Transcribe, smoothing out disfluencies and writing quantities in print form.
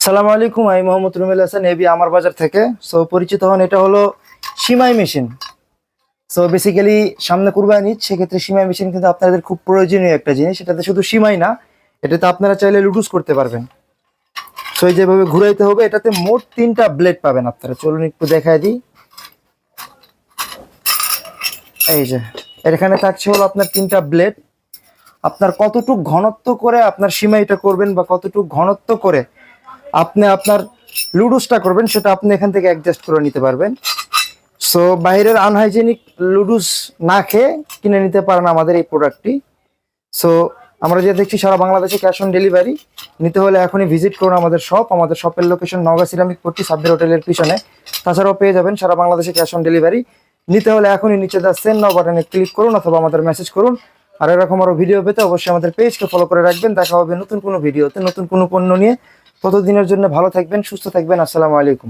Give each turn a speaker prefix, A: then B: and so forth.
A: সালামু আলাইকুম, আমি মোহাম্মদ রুমেল হাসান এবি আমার বাজার থেকে। সো পরিচিত হন, এটা হলো সিমাই মেশিন। সো বেসিক্যালি সামনে কুরবানি ঈদ, সেক্ষেত্রে সিমাই মেশিন কিন্তু আপনাদের খুব প্রয়োজনীয় একটা জিনিস। এটাতে শুধু সিমাই না, এটাতে আপনারা চাইলে লুডুস করতে পারবেন। সো এই যেভাবে ঘুরাইতে হবে, এটাতে মোট 3টা ব্লেড পাবেন আপনারা। চলুন একটু দেখায় দিই। এই যে এখানে থাকছে হলো আপনার 3টা ব্লেড। আপনার কতটুক ঘনত্ব করে আপনার সিমাইটা করবেন বা কতটুক ঘনত্ব করে আপনি আপনার লুডুসটা করবেন, সেটা আপনি এখান থেকে অ্যাডজাস্ট করে নিতে পারবেন। সো বাইরের আনহাইজেনিক লুডুস না খেয়ে কিনে নিতে পারেন আমাদের এই প্রোডাক্টটি। সো আমরা যে দেখছি সারা বাংলাদেশে ক্যাশ অন ডেলিভারি। নিতে হলে এখনই ভিজিট করুন আমাদের শপ। আমাদের শপের লোকেশন নওগাঁ সিরামিক পট্টি সাব্বির হোটেলের পিছনে। তাছাড়াও পেয়ে যাবেন সারা বাংলাদেশে ক্যাশ অন ডেলিভারি। নিতে হলে এখনই নিচে দেওয়া সেন্ড নাও বাটনে ক্লিক করুন অথবা আমাদের মেসেজ করুন। আর এরকম আরও ভিডিও পেতে অবশ্যই আমাদের পেজকে ফলো করে রাখবেন। দেখা হবে নতুন কোনো ভিডিওতে, নতুন কোনো পণ্য নিয়ে। ততদিনের জন্য ভালো থাকবেন, সুস্থ থাকবেন। আসসালামু আলাইকুম।